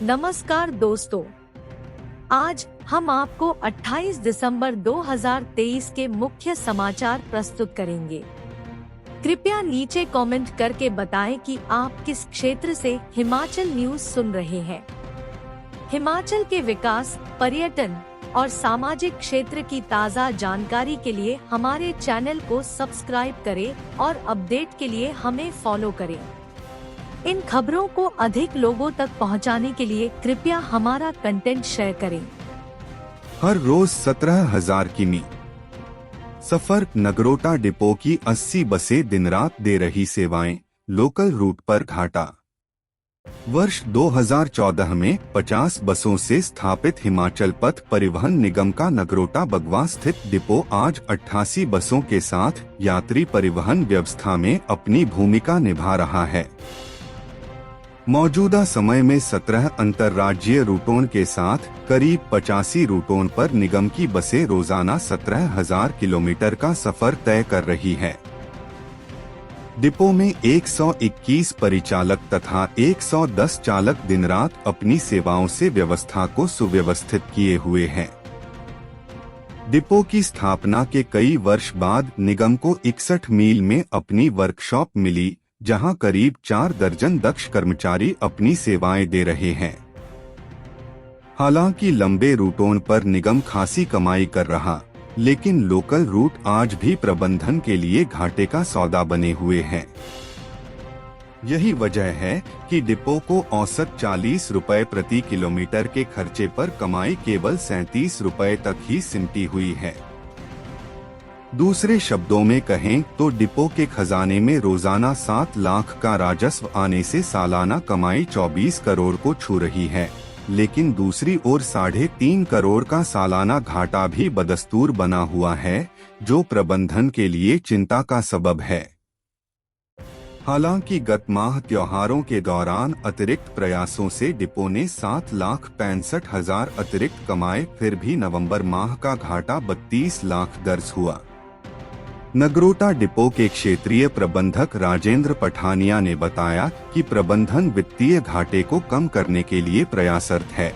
नमस्कार दोस्तों, आज हम आपको 28 दिसंबर 2023 के मुख्य समाचार प्रस्तुत करेंगे। कृपया नीचे कमेंट करके बताएं कि आप किस क्षेत्र से हिमाचल न्यूज सुन रहे हैं। हिमाचल के विकास, पर्यटन और सामाजिक क्षेत्र की ताज़ा जानकारी के लिए हमारे चैनल को सब्सक्राइब करें और अपडेट के लिए हमें फॉलो करें। इन खबरों को अधिक लोगों तक पहुंचाने के लिए कृपया हमारा कंटेंट शेयर करें। हर रोज 17,000 किमी सफर। नगरोटा डिपो की 80 बसें दिन रात दे रही सेवाएं, लोकल रूट पर घाटा। वर्ष 2014 में 50 बसों से स्थापित हिमाचल पथ परिवहन निगम का नगरोटा बगवा स्थित डिपो आज 88 बसों के साथ यात्री परिवहन व्यवस्था में अपनी भूमिका निभा रहा है। मौजूदा समय में 17 अंतर्राज्यीय रूटों के साथ करीब 85 रूटों पर निगम की बसें रोजाना 17,000 किलोमीटर का सफर तय कर रही है। डिपो में 121 परिचालक तथा 110 चालक दिन रात अपनी सेवाओं से व्यवस्था को सुव्यवस्थित किए हुए हैं। डिपो की स्थापना के कई वर्ष बाद निगम को 61 मील में अपनी वर्कशॉप मिली, जहां करीब 4 दर्जन दक्ष कर्मचारी अपनी सेवाएं दे रहे हैं। हालांकि लंबे रूटों पर निगम खासी कमाई कर रहा, लेकिन लोकल रूट आज भी प्रबंधन के लिए घाटे का सौदा बने हुए हैं। यही वजह है कि डिपो को औसत 40 रुपए प्रति किलोमीटर के खर्चे पर कमाई केवल 37 रुपए तक ही सिमटी हुई है। दूसरे शब्दों में कहें तो डिपो के खजाने में रोजाना 7 लाख का राजस्व आने से सालाना कमाई 24 करोड़ को छू रही है, लेकिन दूसरी ओर 3.5 करोड़ का सालाना घाटा भी बदस्तूर बना हुआ है, जो प्रबंधन के लिए चिंता का सबब है। हालांकि गत माह त्योहारों के दौरान अतिरिक्त प्रयासों से डिपो ने 7,65,000 अतिरिक्त कमाए, फिर भी नवंबर माह का घाटा 32 लाख दर्ज हुआ। नगरोटा डिपो के क्षेत्रीय प्रबंधक राजेंद्र पठानिया ने बताया कि प्रबंधन वित्तीय घाटे को कम करने के लिए प्रयासरत है।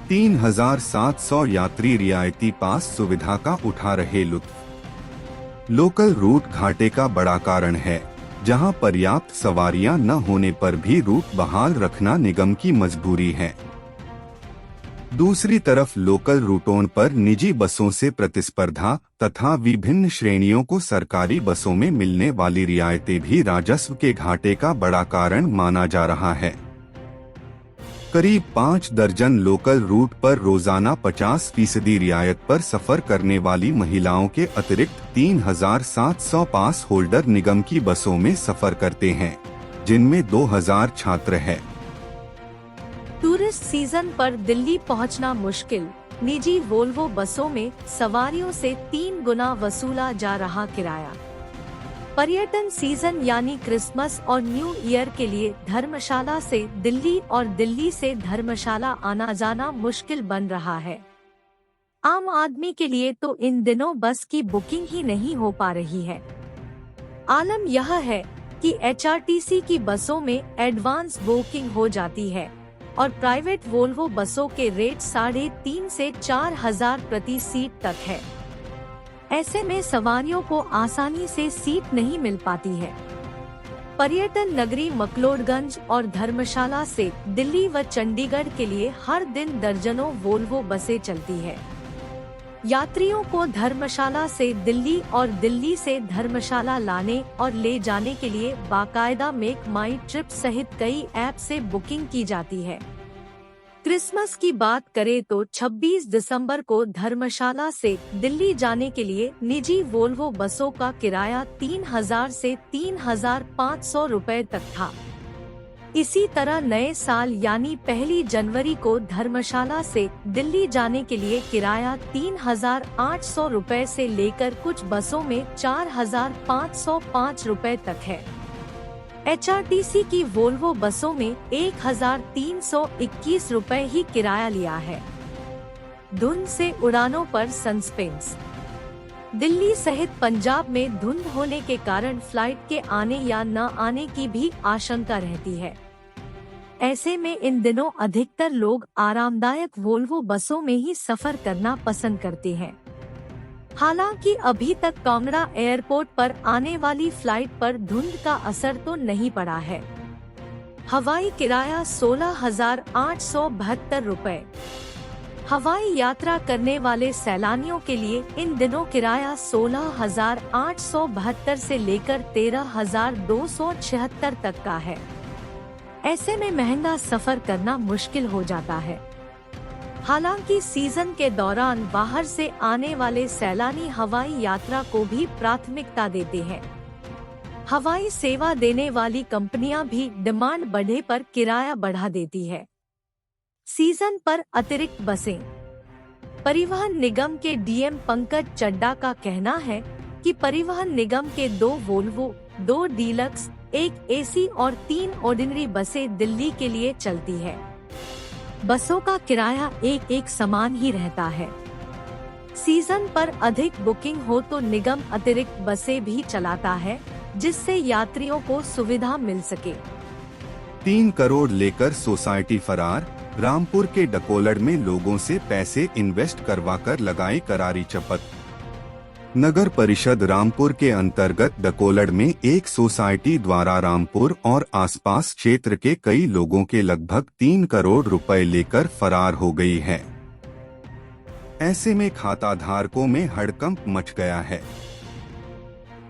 3,700 यात्री रियायती पास सुविधा का उठा रहे लुत्फ। लोकल रूट घाटे का बड़ा कारण है, जहां पर्याप्त सवारियां न होने पर भी रूट बहाल रखना निगम की मजबूरी है। दूसरी तरफ लोकल रूटों पर निजी बसों से प्रतिस्पर्धा तथा विभिन्न श्रेणियों को सरकारी बसों में मिलने वाली रियायतें भी राजस्व के घाटे का बड़ा कारण माना जा रहा है। करीब 5 दर्जन लोकल रूट पर रोजाना 50% रियायत पर सफर करने वाली महिलाओं के अतिरिक्त 3,700 पास होल्डर निगम की बसों में सफर करते हैं, जिनमें 2,000 छात्र हैं। टूरिस्ट सीजन पर दिल्ली पहुंचना मुश्किल, निजी वोल्वो बसों में सवारियों से 3 गुना वसूला जा रहा किराया। पर्यटन सीजन यानी क्रिसमस और न्यू ईयर के लिए धर्मशाला से दिल्ली और दिल्ली से धर्मशाला आना जाना मुश्किल बन रहा है। आम आदमी के लिए तो इन दिनों बस की बुकिंग ही नहीं हो पा रही है। आलम यह है कि एचआरटीसी की बसों में एडवांस बुकिंग हो जाती है और प्राइवेट वोल्वो बसों के रेट 3,500 से 4,000 प्रति सीट तक है। ऐसे में सवारियों को आसानी से सीट नहीं मिल पाती है। पर्यटन नगरी मकलोडगंज और धर्मशाला से दिल्ली व चंडीगढ़ के लिए हर दिन दर्जनों वोल्वो बसें चलती है। यात्रियों को धर्मशाला से दिल्ली और दिल्ली से धर्मशाला लाने और ले जाने के लिए बाकायदा मेक माई ट्रिप सहित कई ऐप से बुकिंग की जाती है। क्रिसमस की बात करें तो 26 दिसंबर को धर्मशाला से दिल्ली जाने के लिए निजी वोल्वो बसों का किराया 3,000 से 3,500 रुपए तक था। इसी तरह नए साल यानी 1 जनवरी को धर्मशाला से दिल्ली जाने के लिए किराया 3,800 रुपए से लेकर कुछ बसों में 4,505 रुपए तक है। एचआरटीसी की वोल्वो बसों में 1,321 रुपए ही किराया लिया है। धुंध से उड़ानों पर सस्पेंस। दिल्ली सहित पंजाब में धुंध होने के कारण फ्लाइट के आने या न आने की भी आशंका रहती है। ऐसे में इन दिनों अधिकतर लोग आरामदायक वोल्वो बसों में ही सफर करना पसंद करते हैं। हालांकि अभी तक कांगड़ा एयरपोर्ट पर आने वाली फ्लाइट पर धुंध का असर तो नहीं पड़ा है। हवाई किराया 16,872 रुपए। हवाई यात्रा करने वाले सैलानियों के लिए इन दिनों किराया 16,872 से लेकर 13,276 तक का है। ऐसे में महंगा सफर करना मुश्किल हो जाता है। हालांकि सीजन के दौरान बाहर से आने वाले सैलानी हवाई यात्रा को भी प्राथमिकता देते हैं। हवाई सेवा देने वाली कंपनियां भी डिमांड बढ़े पर किराया बढ़ा देती है। सीजन पर अतिरिक्त बसें। परिवहन निगम के डीएम पंकज चड्डा का कहना है कि परिवहन निगम के 2 वोल्वो, 2 डीलक्स, 1 एसी और 3 ऑर्डिनरी बसें दिल्ली के लिए चलती है। बसों का किराया एक समान ही रहता है। सीजन पर अधिक बुकिंग हो तो निगम अतिरिक्त बसें भी चलाता है, जिससे यात्रियों को सुविधा मिल सके। 3 करोड़ लेकर सोसाइटी फरार। रामपुर के डकोलड़ में लोगों से पैसे इन्वेस्ट करवाकर लगाई करारी चपत। नगर परिषद रामपुर के अंतर्गत डकोलड़ में एक सोसाइटी द्वारा रामपुर और आसपास क्षेत्र के कई लोगों के लगभग 3 करोड़ रुपए लेकर फरार हो गई है। ऐसे में खाता धारकों में हड़कंप मच गया है।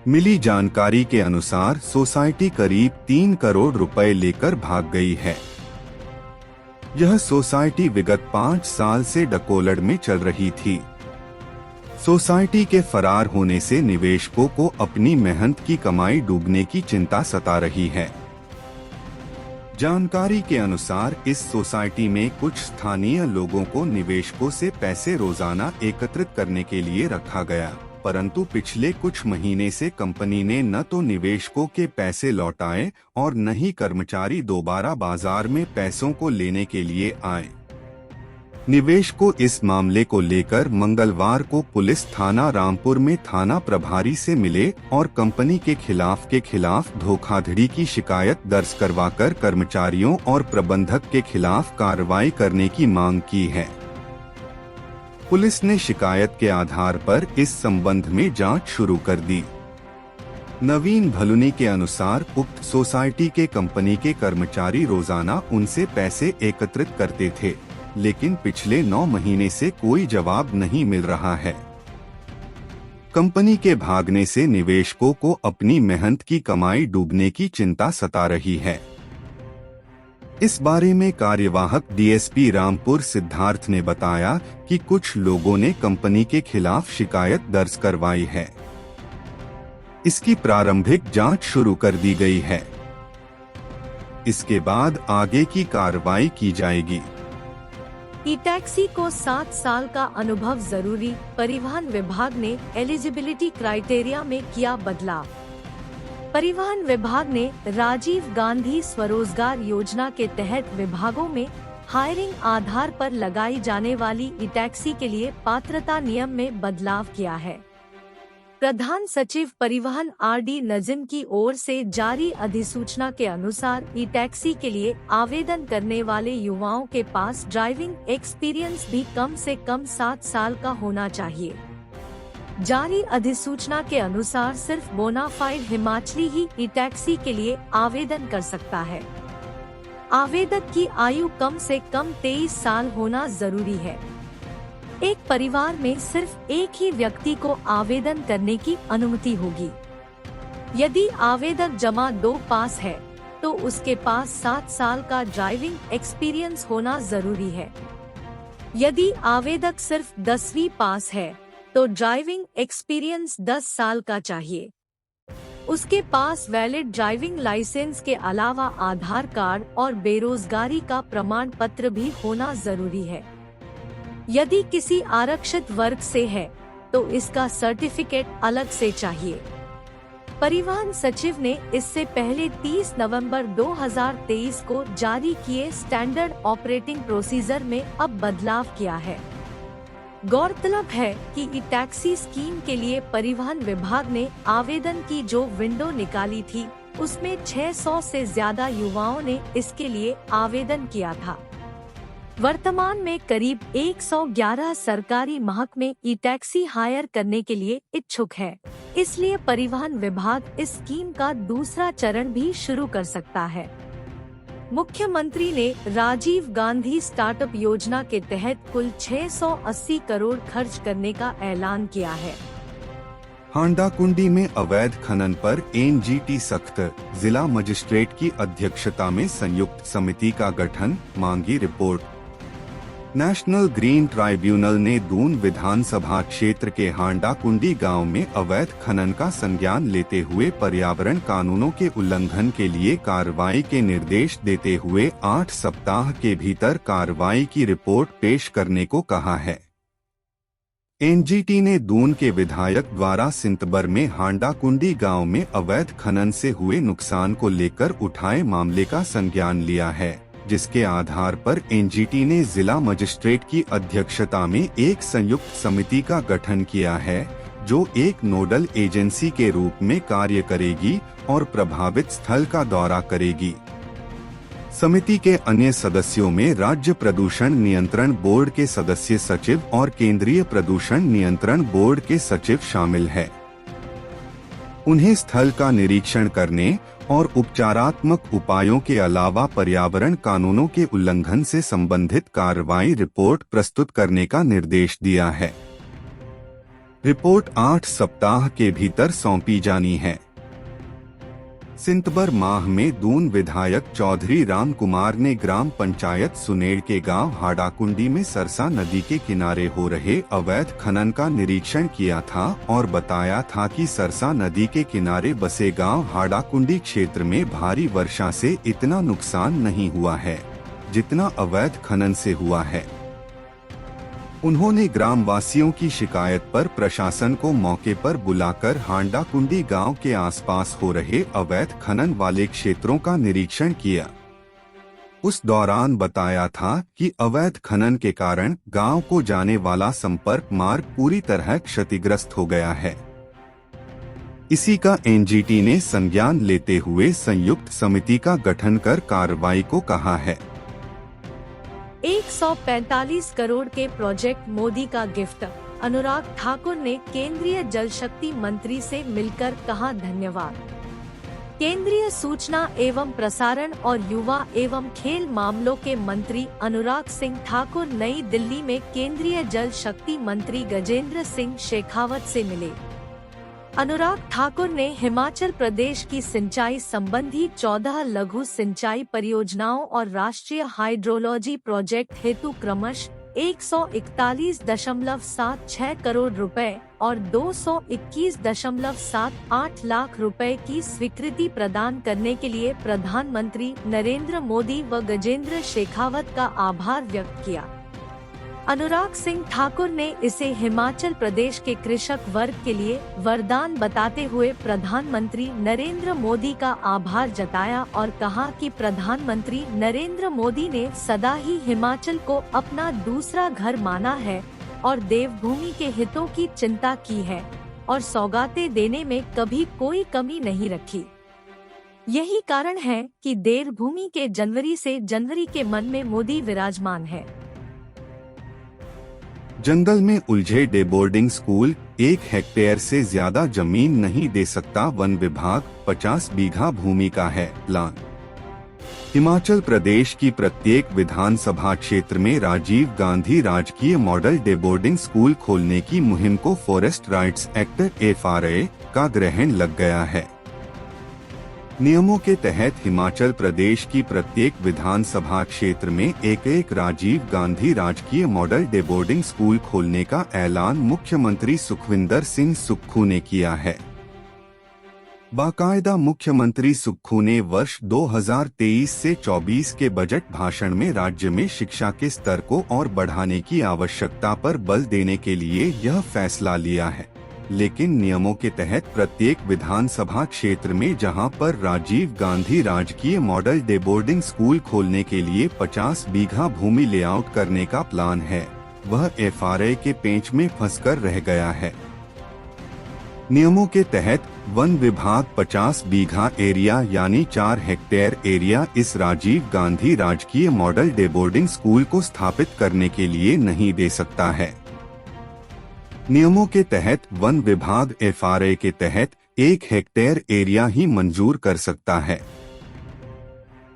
मिली जानकारी के अनुसार सोसाइटी करीब 3 करोड़ रुपए लेकर भाग गई है। यह सोसाइटी विगत 5 साल से डकोलड़ में चल रही थी। सोसाइटी के फरार होने से निवेशकों को अपनी मेहनत की कमाई डूबने की चिंता सता रही है। जानकारी के अनुसार इस सोसाइटी में कुछ स्थानीय लोगों को निवेशकों से पैसे रोजाना एकत्रित करने के लिए रखा गया, परंतु पिछले कुछ महीने से कंपनी ने न तो निवेशकों के पैसे लौटाए और न ही कर्मचारी दोबारा बाजार में पैसों को लेने के लिए आए। निवेशकों इस मामले को लेकर मंगलवार को पुलिस थाना रामपुर में थाना प्रभारी से मिले और कंपनी के खिलाफ धोखाधड़ी की शिकायत दर्ज करवाकर कर्मचारियों और प्रबंधक के खिलाफ कार्रवाई करने की मांग की है। पुलिस ने शिकायत के आधार पर इस संबंध में जांच शुरू कर दी। नवीन भलुनी के अनुसार उक्त सोसाइटी के कंपनी के कर्मचारी रोजाना उनसे पैसे एकत्रित करते थे, लेकिन पिछले 9 महीने से कोई जवाब नहीं मिल रहा है। कंपनी के भागने से निवेशकों को अपनी मेहनत की कमाई डूबने की चिंता सता रही है। इस बारे में कार्यवाहक डीएसपी रामपुर सिद्धार्थ ने बताया कि कुछ लोगों ने कंपनी के खिलाफ शिकायत दर्ज करवाई है। इसकी प्रारंभिक जांच शुरू कर दी गई है। इसके बाद आगे की कार्रवाई की जाएगी। ई टैक्सी को 7 साल का अनुभव जरूरी। परिवहन विभाग ने एलिजिबिलिटी क्राइटेरिया में किया बदलाव। परिवहन विभाग ने राजीव गांधी स्वरोजगार योजना के तहत विभागों में हायरिंग आधार पर लगाई जाने वाली ई टैक्सी के लिए पात्रता नियम में बदलाव किया है। प्रधान सचिव परिवहन आरडी नजीम की ओर से जारी अधिसूचना के अनुसार ई टैक्सी के लिए आवेदन करने वाले युवाओं के पास ड्राइविंग एक्सपीरियंस भी कम से कम 7 साल का होना चाहिए। जारी अधिसूचना के अनुसार सिर्फ बोनाफाइड हिमाचली ही ई टैक्सी के लिए आवेदन कर सकता है। आवेदक की आयु कम से कम 23 साल होना जरूरी है। एक परिवार में सिर्फ एक ही व्यक्ति को आवेदन करने की अनुमति होगी। यदि आवेदक जमा 2 पास है, तो उसके पास 7 साल का ड्राइविंग एक्सपीरियंस होना जरूरी है। यदि आवेदक सिर्फ 10वीं पास है, तो ड्राइविंग एक्सपीरियंस 10 साल का चाहिए। उसके पास वैलिड ड्राइविंग लाइसेंस के अलावा आधार कार्ड और बेरोजगारी का प्रमाण पत्र भी होना जरूरी है। यदि किसी आरक्षित वर्ग से है, तो इसका सर्टिफिकेट अलग से चाहिए। परिवहन सचिव ने इससे पहले 30 नवंबर 2023 को जारी किए स्टैंडर्ड ऑपरेटिंग प्रोसीजर में अब बदलाव किया है। गौरतलब है कि ई टैक्सी स्कीम के लिए परिवहन विभाग ने आवेदन की जो विंडो निकाली थी, उसमें 600 से ज्यादा युवाओं ने इसके लिए आवेदन किया था। वर्तमान में करीब 111 सरकारी महकमे ई टैक्सी हायर करने के लिए इच्छुक है, इसलिए परिवहन विभाग इस स्कीम का दूसरा चरण भी शुरू कर सकता है। मुख्यमंत्री ने राजीव गांधी स्टार्टअप योजना के तहत कुल 680 करोड़ खर्च करने का ऐलान किया है। हांडाकुंडी में अवैध खनन पर एनजीटी सख्त, जिला मजिस्ट्रेट की अध्यक्षता में संयुक्त समिति का गठन, मांगी रिपोर्ट। नेशनल ग्रीन ट्राइब्यूनल ने दून विधानसभा क्षेत्र के हांडाकुंडी गांव में अवैध खनन का संज्ञान लेते हुए पर्यावरण कानूनों के उल्लंघन के लिए कार्रवाई के निर्देश देते हुए 8 सप्ताह के भीतर कार्रवाई की रिपोर्ट पेश करने को कहा है। एनजीटी ने दून के विधायक द्वारा सितंबर में हांडाकुंडी गांव में अवैध खनन से हुए नुकसान को लेकर उठाए मामले का संज्ञान लिया है, जिसके आधार पर एनजीटी ने जिला मजिस्ट्रेट की अध्यक्षता में एक संयुक्त समिति का गठन किया है, जो एक नोडल एजेंसी के रूप में कार्य करेगी और प्रभावित स्थल का दौरा करेगी। समिति के अन्य सदस्यों में राज्य प्रदूषण नियंत्रण बोर्ड के सदस्य सचिव और केंद्रीय प्रदूषण नियंत्रण बोर्ड के सचिव शामिल है। उन्हें स्थल का निरीक्षण करने और उपचारात्मक उपायों के अलावा पर्यावरण कानूनों के उल्लंघन से संबंधित कार्रवाई रिपोर्ट प्रस्तुत करने का निर्देश दिया है। रिपोर्ट 8 सप्ताह के भीतर सौंपी जानी है। सितंबर माह में दून विधायक चौधरी राम कुमार ने ग्राम पंचायत सुनेड़ के गांव हांडाकुंडी में सरसा नदी के किनारे हो रहे अवैध खनन का निरीक्षण किया था और बताया था कि सरसा नदी के किनारे बसे गांव हांडाकुंडी क्षेत्र में भारी वर्षा से इतना नुकसान नहीं हुआ है, जितना अवैध खनन से हुआ है। उन्होंने ग्रामवासियों की शिकायत पर प्रशासन को मौके पर बुलाकर हांडाकुंडी गांव के आसपास हो रहे अवैध खनन वाले क्षेत्रों का निरीक्षण किया। उस दौरान बताया था कि अवैध खनन के कारण गांव को जाने वाला संपर्क मार्ग पूरी तरह क्षतिग्रस्त हो गया है। इसी का एनजीटी ने संज्ञान लेते हुए संयुक्त समिति का गठन कर कार्रवाई को कहा है। 145 करोड़ के प्रोजेक्ट मोदी का गिफ्ट, अनुराग ठाकुर ने केंद्रीय जल शक्ति मंत्री से मिलकर कहा धन्यवाद। केंद्रीय सूचना एवं प्रसारण और युवा एवं खेल मामलों के मंत्री अनुराग सिंह ठाकुर नई दिल्ली में केंद्रीय जल शक्ति मंत्री गजेंद्र सिंह शेखावत से मिले। अनुराग ठाकुर ने हिमाचल प्रदेश की सिंचाई संबंधी 14 लघु सिंचाई परियोजनाओं और राष्ट्रीय हाइड्रोलॉजी प्रोजेक्ट हेतु क्रमश 141.76 करोड़ रुपए और 221.78 लाख रुपए की स्वीकृति प्रदान करने के लिए प्रधानमंत्री नरेंद्र मोदी व गजेंद्र शेखावत का आभार व्यक्त किया। अनुराग सिंह ठाकुर ने इसे हिमाचल प्रदेश के कृषक वर्ग के लिए वरदान बताते हुए प्रधानमंत्री नरेंद्र मोदी का आभार जताया और कहा कि प्रधानमंत्री नरेंद्र मोदी ने सदा ही हिमाचल को अपना दूसरा घर माना है और देवभूमि के हितों की चिंता की है और सौगातें देने में कभी कोई कमी नहीं रखी। यही कारण है कि देवभूमि के जनवरी से जनवरी के मन में मोदी विराजमान है। जंगल में उलझे डे बोर्डिंग स्कूल, 1 हेक्टेयर से ज्यादा जमीन नहीं दे सकता वन विभाग, 50 बीघा भूमि का है प्लान। हिमाचल प्रदेश की प्रत्येक विधानसभा क्षेत्र में राजीव गांधी राजकीय मॉडल डे बोर्डिंग स्कूल खोलने की मुहिम को फॉरेस्ट राइट्स एक्ट (FRA) का ग्रहण लग गया है। नियमों के तहत हिमाचल प्रदेश की प्रत्येक विधानसभा क्षेत्र में एक राजीव गांधी राजकीय मॉडल डे बोर्डिंग स्कूल खोलने का ऐलान मुख्यमंत्री सुखविंदर सिंह सुक्खू ने किया है। बाकायदा मुख्यमंत्री सुक्खू ने वर्ष 2023 से 24 के बजट भाषण में राज्य में शिक्षा के स्तर को और बढ़ाने की आवश्यकता पर बल देने के लिए यह फैसला लिया है। लेकिन नियमों के तहत प्रत्येक विधानसभा क्षेत्र में जहां पर राजीव गांधी राजकीय मॉडल डे बोर्डिंग स्कूल खोलने के लिए 50 बीघा भूमि लेआउट करने का प्लान है, वह FRA के पेंच में फंसकर रह गया है। नियमों के तहत वन विभाग 50 बीघा एरिया यानी 4 हेक्टेयर एरिया इस राजीव गांधी राजकीय मॉडल डे बोर्डिंग स्कूल को स्थापित करने के लिए नहीं दे सकता है। नियमों के तहत वन विभाग FRA के तहत 1 हेक्टेयर एरिया ही मंजूर कर सकता है।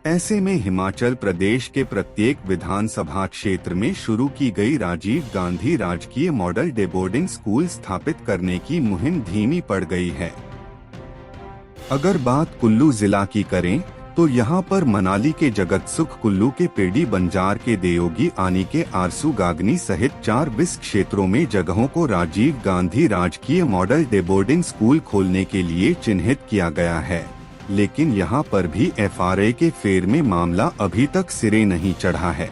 ऐसे में हिमाचल प्रदेश के प्रत्येक विधानसभा क्षेत्र में शुरू की गई राजीव गांधी राजकीय मॉडल डे बोर्डिंग स्कूल स्थापित करने की मुहिम धीमी पड़ गई है। अगर बात कुल्लू जिला की करें तो यहाँ पर मनाली के जगत सुख कुल्लू के पेडी बंजार के देयोगी आनी के आरसू गागनी सहित 4 20 क्षेत्रों में जगहों को राजीव गांधी राजकीय मॉडल डे बोर्डिंग स्कूल खोलने के लिए चिन्हित किया गया है, लेकिन यहाँ पर भी FRA के फेर में मामला अभी तक सिरे नहीं चढ़ा है।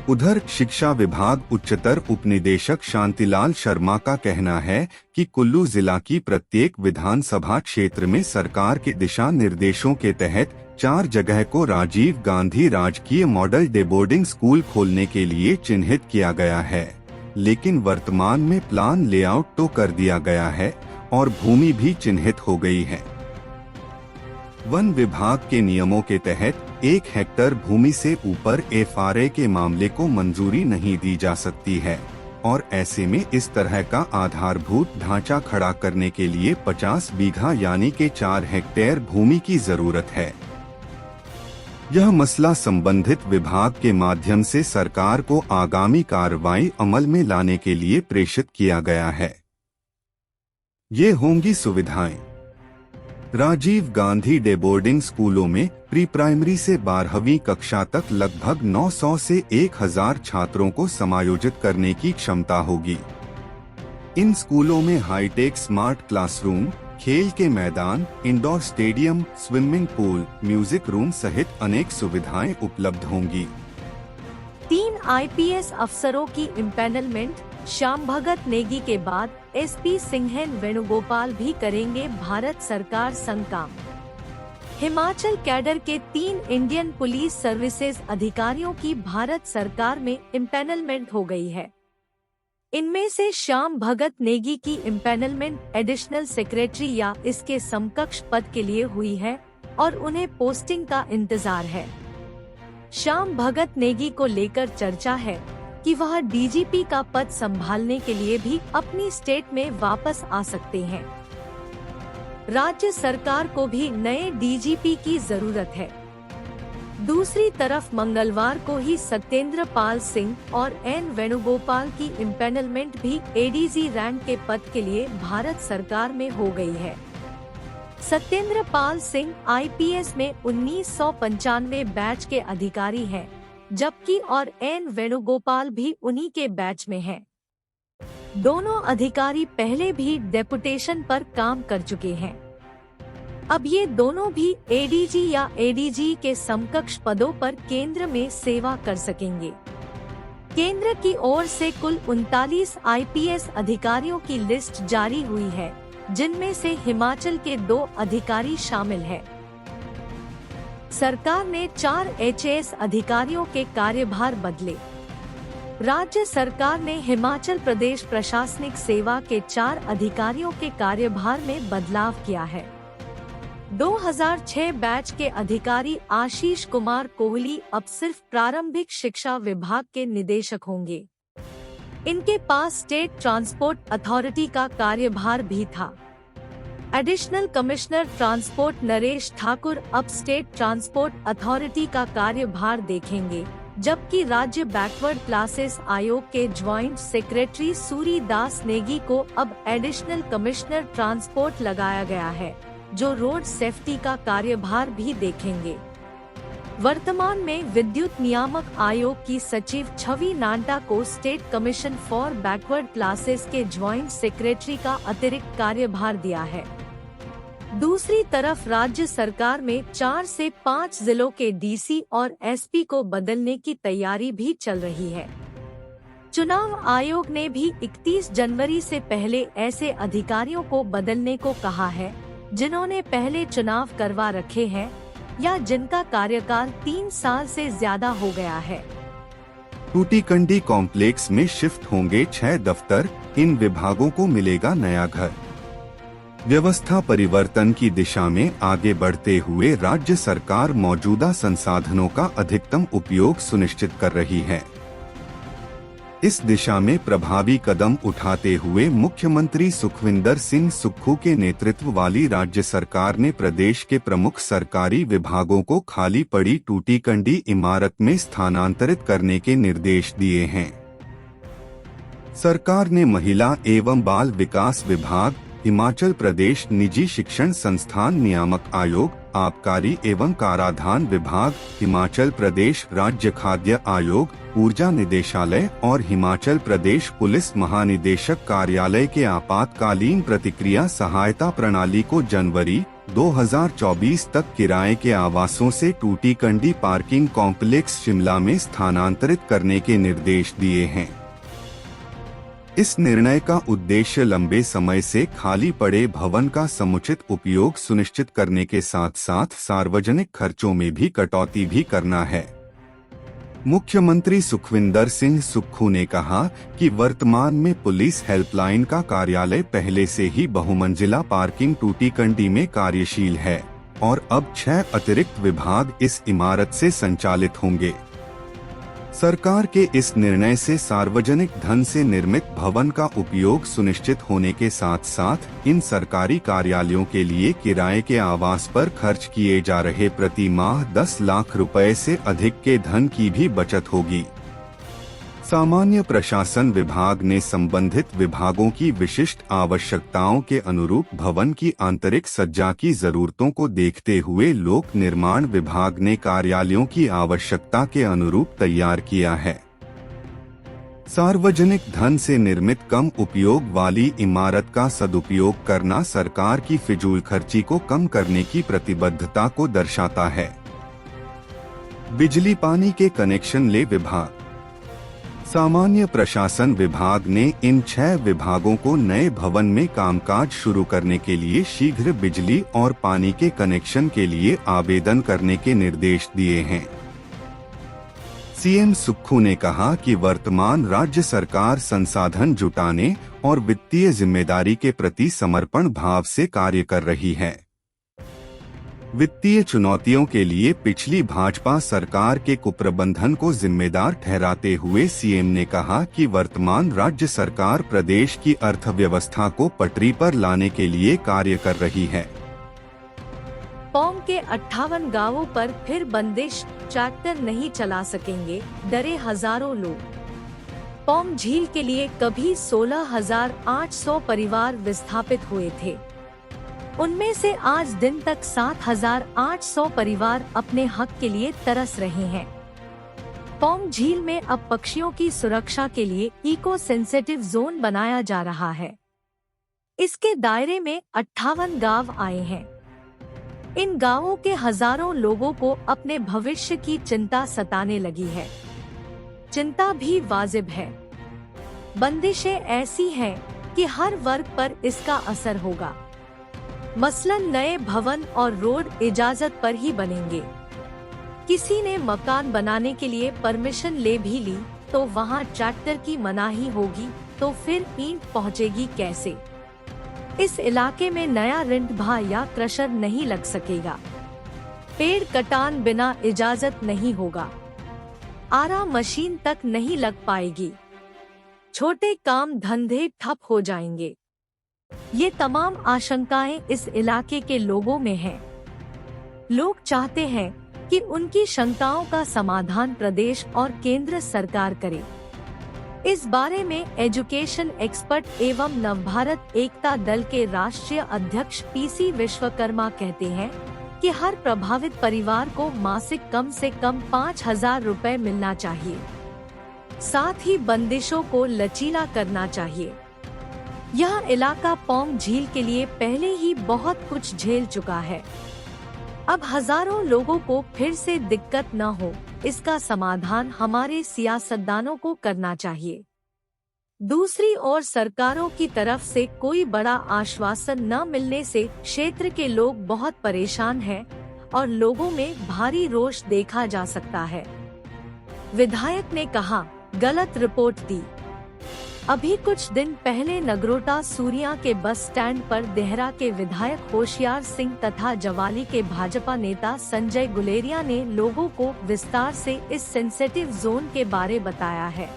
उधर शिक्षा विभाग उच्चतर उपनिदेशक शांतिलाल शर्मा का कहना है कि कुल्लू जिला की प्रत्येक विधानसभा क्षेत्र में सरकार के दिशा निर्देशों के तहत 4 जगह को राजीव गांधी राजकीय मॉडल डे बोर्डिंग स्कूल खोलने के लिए चिन्हित किया गया है, लेकिन वर्तमान में प्लान लेआउट तो कर दिया गया है और भूमि भी चिन्हित हो गई है। वन विभाग के नियमों के तहत 1 हेक्टेयर भूमि से ऊपर FRA के मामले को मंजूरी नहीं दी जा सकती है और ऐसे में इस तरह का आधारभूत ढांचा खड़ा करने के लिए 50 बीघा यानी के 4 हेक्टेयर भूमि की जरूरत है। यह मसला संबंधित विभाग के माध्यम से सरकार को आगामी कार्रवाई अमल में लाने के लिए प्रेषित किया गया है। ये होंगी सुविधाएं। राजीव गांधी डे बोर्डिंग स्कूलों में प्री प्राइमरी से 12वीं कक्षा तक लगभग 900 से 1000 छात्रों को समायोजित करने की क्षमता होगी। इन स्कूलों में हाईटेक स्मार्ट क्लासरूम, खेल के मैदान, indoor stadium, swimming pool, music room सहित अनेक सुविधाएं उपलब्ध होंगी। 3 IPS अफसरों की इम्पैनलमेंट। श्याम भगत नेगी के बाद SP सिंहेन वेणुगोपाल भी करेंगे भारत सरकार संग काम। हिमाचल कैडर के 3 इंडियन पुलिस सर्विसेज अधिकारियों की भारत सरकार में इम्पैनलमेंट हो गई है। इनमें से श्याम भगत नेगी की इम्पैनलमेंट एडिशनल सेक्रेटरी या इसके समकक्ष पद के लिए हुई है और उन्हें पोस्टिंग का इंतजार है। श्याम भगत नेगी को लेकर चर्चा है कि वह DGP का पद संभालने के लिए भी अपनी स्टेट में वापस आ सकते हैं। राज्य सरकार को भी नए DGP की जरूरत है। दूसरी तरफ मंगलवार को ही सत्येंद्र पाल सिंह और N वेणुगोपाल की इम्पैनलमेंट भी ADG रैंक के पद के लिए भारत सरकार में हो गई है। सत्येंद्र पाल सिंह IPS में 1995 बैच के अधिकारी हैं, जबकि और N वेणुगोपाल भी उन्हीं के बैच में हैं। दोनों अधिकारी पहले भी डेपुटेशन पर काम कर चुके हैं। अब ये दोनों भी ADG या ADG के समकक्ष पदों पर केंद्र में सेवा कर सकेंगे। केंद्र की ओर से कुल 39 IPS अधिकारियों की लिस्ट जारी हुई है, जिनमें से हिमाचल के 2 अधिकारी शामिल हैं। सरकार ने 4 HAS अधिकारियों के कार्यभार बदले। राज्य सरकार ने हिमाचल प्रदेश प्रशासनिक सेवा के 4 अधिकारियों के कार्यभार में बदलाव किया है। 2006 बैच के अधिकारी आशीष कुमार कोहली अब सिर्फ प्रारंभिक शिक्षा विभाग के निदेशक होंगे। इनके पास स्टेट ट्रांसपोर्ट अथॉरिटी का कार्यभार भी था। Additional commissioner transport Naresh Thakur अब स्टेट ट्रांसपोर्ट अथॉरिटी का कार्यभार देखेंगे, जबकि राज्य बैकवर्ड क्लासेस आयोग के ज्वाइंट सेक्रेटरी सूरी दास नेगी को अब एडिशनल कमिश्नर ट्रांसपोर्ट लगाया गया है, जो रोड सेफ्टी का कार्यभार भी देखेंगे। वर्तमान में विद्युत नियामक आयोग की सचिव छवि नांटा को state commission for backward classes के ज्वाइंट सेक्रेटरी का अतिरिक्त कार्यभार दिया है। दूसरी तरफ राज्य सरकार में 4 से 5 जिलों के DC और SP को बदलने की तैयारी भी चल रही है। चुनाव आयोग ने भी 31 जनवरी से पहले ऐसे अधिकारियों को बदलने को कहा है जिन्होंने पहले चुनाव करवा रखे हैं या जिनका कार्यकाल 3 साल से ज्यादा हो गया है। टूटीकंडी कॉम्प्लेक्स में शिफ्ट होंगे 6 दफ्तर, इन विभागों को मिलेगा नया घर। व्यवस्था परिवर्तन की दिशा में आगे बढ़ते हुए राज्य सरकार मौजूदा संसाधनों का अधिकतम उपयोग सुनिश्चित कर रही है। इस दिशा में प्रभावी कदम उठाते हुए मुख्यमंत्री सुखविंदर सिंह सुक्खू के नेतृत्व वाली राज्य सरकार ने प्रदेश के प्रमुख सरकारी विभागों को खाली पड़ी टूटी-कंडी इमारत में स्थानांतरित करने के निर्देश दिए हैं। सरकार ने महिला एवं बाल विकास विभाग, हिमाचल प्रदेश निजी शिक्षण संस्थान नियामक आयोग, आबकारी एवं कराधान विभाग, हिमाचल प्रदेश राज्य खाद्य आयोग, ऊर्जा निदेशालय और हिमाचल प्रदेश पुलिस महानिदेशक कार्यालय के आपातकालीन प्रतिक्रिया सहायता प्रणाली को जनवरी 2024 तक किराए के आवासों से टूटी-कंडी पार्किंग कॉम्प्लेक्स शिमला में स्थानांतरित करने के निर्देश दिए हैं। इस निर्णय का उद्देश्य लंबे समय से खाली पड़े भवन का समुचित उपयोग सुनिश्चित करने के साथ साथ सार्वजनिक खर्चों में भी कटौती भी करना है। मुख्यमंत्री सुखविंदर सिंह सुक्खू ने कहा कि वर्तमान में पुलिस हेल्पलाइन का कार्यालय पहले से ही बहुमंजिला पार्किंग टूटी-कंडी में कार्यशील है और अब 6 अतिरिक्त विभाग इस इमारत से संचालित होंगे। सरकार के इस निर्णय से सार्वजनिक धन से निर्मित भवन का उपयोग सुनिश्चित होने के साथ साथ इन सरकारी कार्यालयों के लिए किराए के आवास पर खर्च किए जा रहे प्रति माह 10 लाख रुपए से अधिक के धन की भी बचत होगी। सामान्य प्रशासन विभाग ने संबंधित विभागों की विशिष्ट आवश्यकताओं के अनुरूप भवन की आंतरिक सज्जा की जरूरतों को देखते हुए लोक निर्माण विभाग ने कार्यालयों की आवश्यकता के अनुरूप तैयार किया है। सार्वजनिक धन से निर्मित कम उपयोग वाली इमारत का सदुपयोग करना सरकार की फिजूल खर्ची को कम करने की प्रतिबद्धता को दर्शाता है। बिजली पानी के कनेक्शन ले विभाग। सामान्य प्रशासन विभाग ने इन 6 विभागों को नए भवन में कामकाज शुरू करने के लिए शीघ्र बिजली और पानी के कनेक्शन के लिए आवेदन करने के निर्देश दिए हैं। सीएम सुक्खू ने कहा कि वर्तमान राज्य सरकार संसाधन जुटाने और वित्तीय जिम्मेदारी के प्रति समर्पण भाव से कार्य कर रही है। वित्तीय चुनौतियों के लिए पिछली भाजपा सरकार के कुप्रबंधन को जिम्मेदार ठहराते हुए सीएम ने कहा कि वर्तमान राज्य सरकार प्रदेश की अर्थव्यवस्था को पटरी पर लाने के लिए कार्य कर रही है। पौंग के 58 गांवों पर फिर बंदिश, ट्रैक्टर नहीं चला सकेंगे, डरे हजारों लोग। पौंग झील के लिए कभी 16,800 परिवार विस्थापित हुए थे। उनमें से आज दिन तक 7,800 परिवार अपने हक के लिए तरस रहे हैं। पौंग झील में अब पक्षियों की सुरक्षा के लिए इको सेंसिटिव जोन बनाया जा रहा है। इसके दायरे में 58 गांव आए हैं। इन गांवों के हजारों लोगों को अपने भविष्य की चिंता सताने लगी है। चिंता भी वाजिब है। बंदिशें ऐसी हैं कि हर वर्ग पर इसका असर होगा। मसलन नए भवन और रोड इजाजत पर ही बनेंगे। किसी ने मकान बनाने के लिए परमिशन ले भी ली तो वहाँ ट्रैक्टर की मनाही होगी, तो फिर ईंट पहुँचेगी कैसे? इस इलाके में नया रिंटभा या क्रशर नहीं लग सकेगा। पेड़ कटान बिना इजाजत नहीं होगा। आरा मशीन तक नहीं लग पाएगी। छोटे काम धंधे ठप हो जाएंगे। ये तमाम आशंकाएं इस इलाके के लोगों में हैं। लोग चाहते हैं कि उनकी शंकाओं का समाधान प्रदेश और केंद्र सरकार करे। इस बारे में एजुकेशन एक्सपर्ट एवं नवभारत एकता दल के राष्ट्रीय अध्यक्ष पीसी विश्वकर्मा कहते हैं कि हर प्रभावित परिवार को मासिक कम से कम 5,000 रुपए मिलना चाहिए। साथ ही बंदिशों को लचीला करना चाहिए। यह इलाका पौंग झील के लिए पहले ही बहुत कुछ झेल चुका है। अब हजारों लोगों को फिर से दिक्कत न हो, इसका समाधान हमारे सियासतदानों को करना चाहिए। दूसरी ओर सरकारों की तरफ से कोई बड़ा आश्वासन न मिलने से क्षेत्र के लोग बहुत परेशान हैं और लोगों में भारी रोष देखा जा सकता है। विधायक ने कहा, गलत रिपोर्ट दी। अभी कुछ दिन पहले नगरोटा सूरिया के बस स्टैंड पर देहरा के विधायक होशियार सिंह तथा जवाली के भाजपा नेता संजय गुलेरिया ने लोगों को विस्तार से इस सेंसिटिव जोन के बारे बताया है।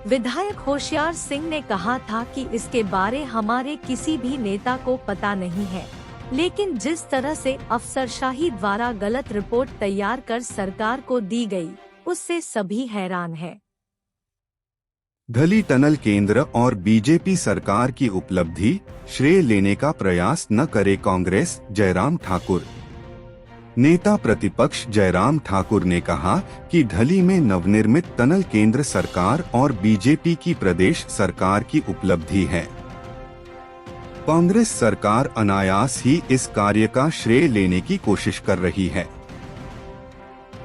विधायक होशियार सिंह ने कहा था कि इसके बारे हमारे किसी भी नेता को पता नहीं है, लेकिन जिस तरह से अफसरशाही द्वारा गलत रिपोर्ट तैयार कर सरकार को दी गई, उससे सभी हैरान हैं। ढली टनल केंद्र और बीजेपी सरकार की उपलब्धि, श्रेय लेने का प्रयास न करे कांग्रेस, जयराम ठाकुर। नेता प्रतिपक्ष जयराम ठाकुर ने कहा कि ढली में नवनिर्मित टनल केंद्र सरकार और बीजेपी की प्रदेश सरकार की उपलब्धि है। कांग्रेस सरकार अनायास ही इस कार्य का श्रेय लेने की कोशिश कर रही है।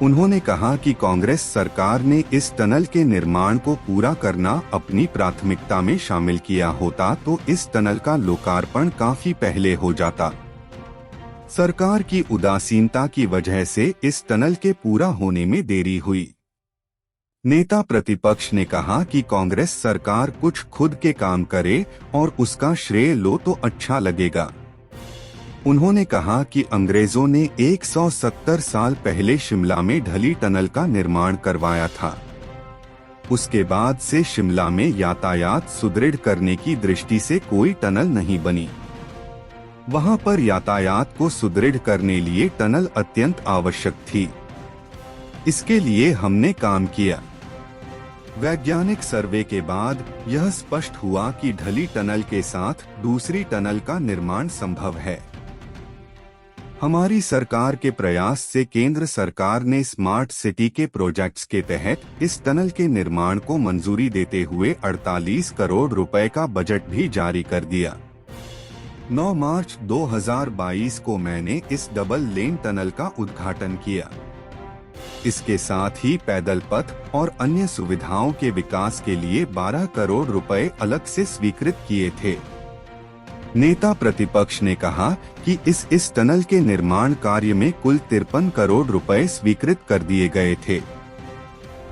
उन्होंने कहा कि कांग्रेस सरकार ने इस टनल के निर्माण को पूरा करना अपनी प्राथमिकता में शामिल किया होता तो इस टनल का लोकार्पण काफी पहले हो जाता। सरकार की उदासीनता की वजह से इस टनल के पूरा होने में देरी हुई। नेता प्रतिपक्ष ने कहा कि कांग्रेस सरकार कुछ खुद के काम करे और उसका श्रेय लो तो अच्छा लगेगा। उन्होंने कहा कि अंग्रेजों ने 170 साल पहले शिमला में ढली टनल का निर्माण करवाया था। उसके बाद से शिमला में यातायात सुदृढ़ करने की दृष्टि से कोई टनल नहीं बनी। वहां पर यातायात को सुदृढ़ करने लिए टनल अत्यंत आवश्यक थी। इसके लिए हमने काम किया। वैज्ञानिक सर्वे के बाद यह स्पष्ट हुआ कि ढली टनल के साथ दूसरी टनल का निर्माण संभव है। हमारी सरकार के प्रयास से केंद्र सरकार ने स्मार्ट सिटी के प्रोजेक्ट्स के तहत इस टनल के निर्माण को मंजूरी देते हुए 48 करोड़ रुपए का बजट भी जारी कर दिया। 9 मार्च 2022 को मैंने इस डबल लेन टनल का उद्घाटन किया। इसके साथ ही पैदल पथ और अन्य सुविधाओं के विकास के लिए 12 करोड़ रुपए अलग से स्वीकृत किए थे। नेता प्रतिपक्ष ने कहा कि इस टनल के निर्माण कार्य में कुल 53 करोड़ रुपए स्वीकृत कर दिए गए थे।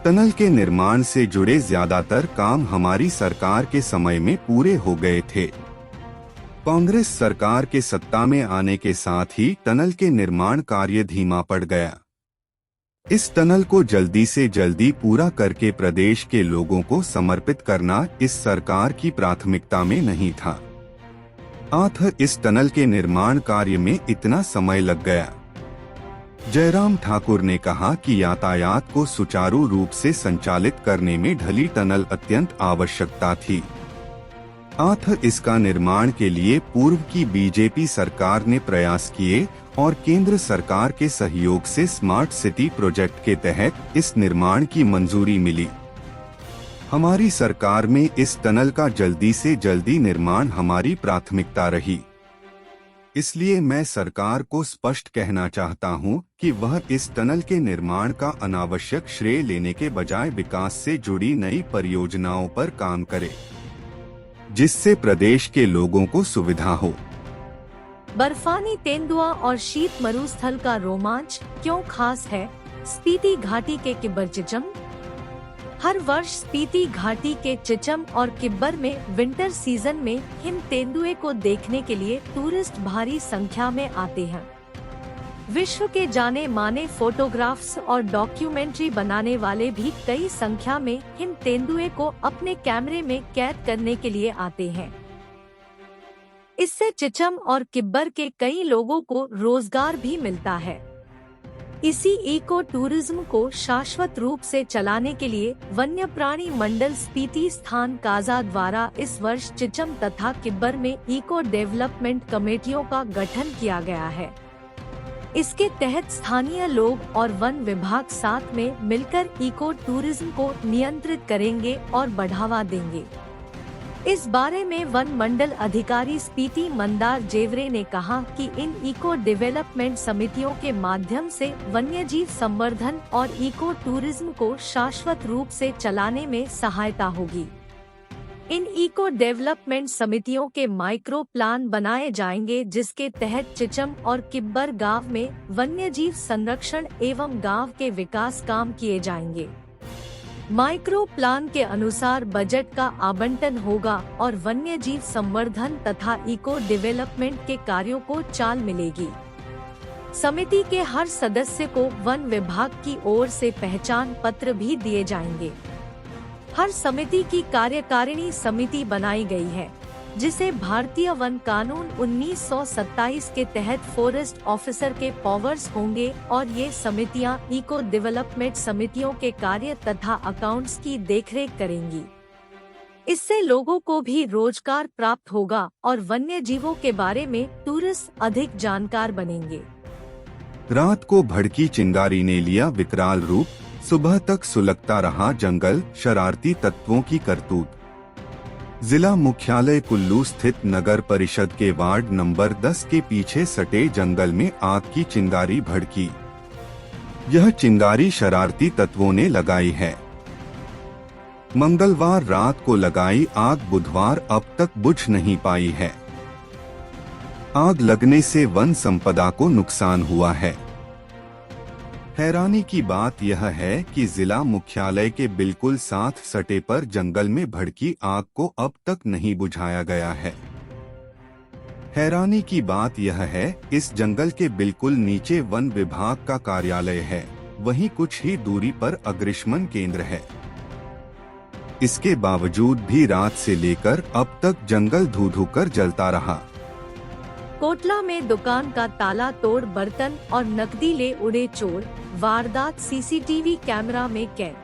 टनल के निर्माण से जुड़े ज्यादातर काम हमारी सरकार के समय में पूरे हो गए थे। कांग्रेस सरकार के सत्ता में आने के साथ ही टनल के निर्माण कार्य धीमा पड़ गया। इस टनल को जल्दी से जल्दी पूरा करके प्रदेश के लोगों को समर्पित करना इस सरकार की प्राथमिकता में नहीं था। आखिर इस टनल के निर्माण कार्य में इतना समय लग गया। जयराम ठाकुर ने कहा कि यातायात को सुचारू रूप से संचालित करने में ढली टनल अत्यंत आवश्यकता थी। आखिर इसका निर्माण के लिए पूर्व की बीजेपी सरकार ने प्रयास किए और केंद्र सरकार के सहयोग से स्मार्ट सिटी प्रोजेक्ट के तहत इस निर्माण की मंजूरी मिली। हमारी सरकार में इस टनल का जल्दी से जल्दी निर्माण हमारी प्राथमिकता रही। इसलिए मैं सरकार को स्पष्ट कहना चाहता हूं कि वह इस टनल के निर्माण का अनावश्यक श्रेय लेने के बजाय विकास से जुड़ी नई परियोजनाओं पर काम करे, जिससे प्रदेश के लोगों को सुविधा हो। बर्फानी तेंदुआ और शीत मरुस्थल का रोमांच क्यों खास है? स्पीति घाटी के किब्बर चिचम। हर वर्ष स्पीति घाटी के चिचम और किब्बर में विंटर सीजन में हिम तेंदुए को देखने के लिए टूरिस्ट भारी संख्या में आते हैं। विश्व के जाने माने फोटोग्राफ्स और डॉक्यूमेंट्री बनाने वाले भी कई संख्या में हिम तेंदुए को अपने कैमरे में कैद करने के लिए आते हैं। इससे चिचम और किब्बर के कई लोगों को रोजगार भी मिलता है। इसी इको टूरिज्म को शाश्वत रूप से चलाने के लिए वन्य प्राणी मंडल स्पीति स्थान काजा द्वारा इस वर्ष चिचम तथा किब्बर में इको डेवलपमेंट कमेटियों का गठन किया गया है। इसके तहत स्थानीय लोग और वन विभाग साथ में मिलकर इको टूरिज्म को नियंत्रित करेंगे और बढ़ावा देंगे। इस बारे में वन मंडल अधिकारी स्पीति मंदार जेवरे ने कहा कि इन इको डेवलपमेंट समितियों के माध्यम से वन्यजीव संवर्धन और इको टूरिज्म को शाश्वत रूप से चलाने में सहायता होगी। इन इको डेवलपमेंट समितियों के माइक्रो प्लान बनाए जाएंगे, जिसके तहत चिचम और किब्बर गांव में वन्यजीव संरक्षण एवं गांव के विकास काम किए जाएंगे। माइक्रो प्लान के अनुसार बजट का आवंटन होगा और वन्य जीव संवर्धन तथा इको डेवलपमेंट के कार्यों को चाल मिलेगी। समिति के हर सदस्य को वन विभाग की ओर से पहचान पत्र भी दिए जाएंगे। हर समिति की कार्यकारिणी समिति बनाई गई है, जिसे भारतीय वन कानून 1927 के तहत फॉरेस्ट ऑफिसर के पावर्स होंगे और ये समितियां इको डेवलपमेंट समितियों के कार्य तथा अकाउंट्स की देखरेख करेंगी। इससे लोगों को भी रोजगार प्राप्त होगा और वन्य जीवों के बारे में टूरिस्ट अधिक जानकार बनेंगे। रात को भड़की चिंगारी ने लिया विकराल रूप, सुबह तक सुलगता रहा जंगल, शरारती तत्वों की करतूत। जिला मुख्यालय कुल्लू स्थित नगर परिषद के वार्ड नंबर 10 के पीछे सटे जंगल में आग की चिंगारी भड़की। यह चिंगारी शरारती तत्वों ने लगाई है। मंगलवार रात को लगाई आग बुधवार अब तक बुझ नहीं पाई है। आग लगने से वन संपदा को नुकसान हुआ है। हैरानी की बात यह है कि जिला मुख्यालय के बिल्कुल साथ सटे पर जंगल में भड़की आग को अब तक नहीं बुझाया गया है। हैरानी की बात यह है, इस जंगल के बिल्कुल नीचे वन विभाग का कार्यालय है, वहीं कुछ ही दूरी पर अग्निशमन केंद्र है। इसके बावजूद भी रात से लेकर अब तक जंगल धू-धू कर जलता रहा। कोटला में दुकान का ताला तोड़ बर्तन और नकदी ले उड़े चोर, वारदात सीसीटीवी कैमरा में कैद।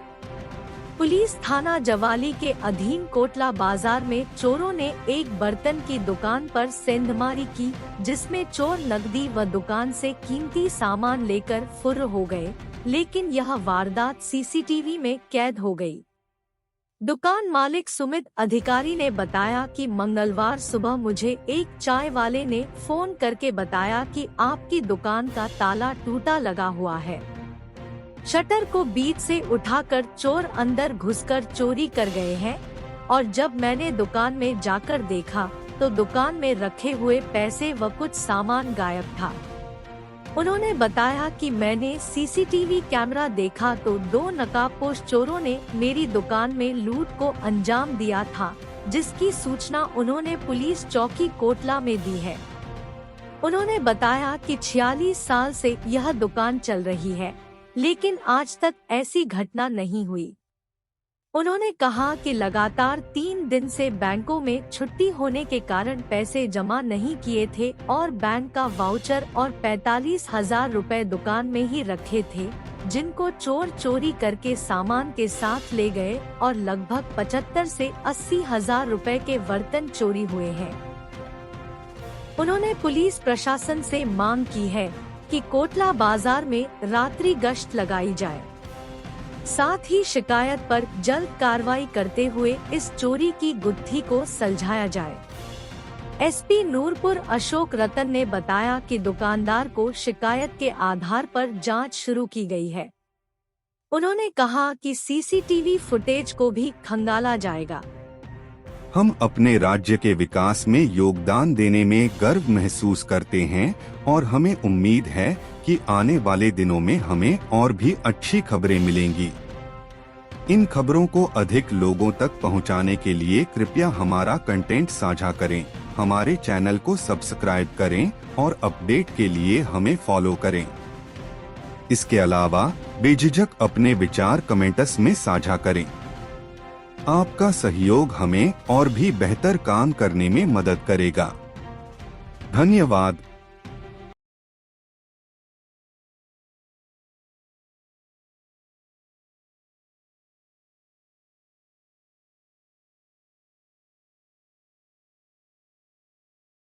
पुलिस थाना जवाली के अधीन कोटला बाजार में चोरों ने एक बर्तन की दुकान पर सेंधमारी की, जिसमें चोर नकदी व दुकान से कीमती सामान लेकर फुर्र हो गए, लेकिन यह वारदात सीसीटीवी में कैद हो गई। दुकान मालिक सुमित अधिकारी ने बताया कि मंगलवार सुबह मुझे एक चाय वाले ने फोन करके बताया कि आपकी दुकान का ताला टूटा लगा हुआ है। शटर को बीच से उठाकर चोर अंदर घुसकर चोरी कर गए हैं, और जब मैंने दुकान में जाकर देखा तो दुकान में रखे हुए पैसे व कुछ सामान गायब था। उन्होंने बताया कि मैंने सीसीटीवी कैमरा देखा तो 2 नकाबपोश चोरों ने मेरी दुकान में लूट को अंजाम दिया था, जिसकी सूचना उन्होंने पुलिस चौकी कोटला में दी है। उन्होंने बताया कि 46 साल से यह दुकान चल रही है, लेकिन आज तक ऐसी घटना नहीं हुई। उन्होंने कहा कि लगातार 3 दिन से बैंकों में छुट्टी होने के कारण पैसे जमा नहीं किए थे और बैंक का वाउचर और 45,000 रुपए दुकान में ही रखे थे, जिनको चोर चोरी करके सामान के साथ ले गए और लगभग 75 से 80,000 रुपए के बर्तन चोरी हुए हैं। उन्होंने पुलिस प्रशासन से मांग की है कि कोटला बाजार में रात्रि गश्त लगाई जाए, साथ ही शिकायत पर जल्द कार्रवाई करते हुए इस चोरी की गुत्थी को सुलझाया जाए। एसपी नूरपुर अशोक रतन ने बताया कि दुकानदार को शिकायत के आधार पर जांच शुरू की गई है। उन्होंने कहा कि सीसीटीवी फुटेज को भी खंगाला जाएगा। हम अपने राज्य के विकास में योगदान देने में गर्व महसूस करते हैं और हमें उम्मीद है कि आने वाले दिनों में हमें और भी अच्छी खबरें मिलेंगी। इन खबरों को अधिक लोगों तक पहुंचाने के लिए कृपया हमारा कंटेंट साझा करें, हमारे चैनल को सब्सक्राइब करें और अपडेट के लिए हमें फॉलो करें। इसके अलावा बेझिझक अपने विचार कमेंट्स में साझा करें। आपका सहयोग हमें और भी बेहतर काम करने में मदद करेगा। धन्यवाद।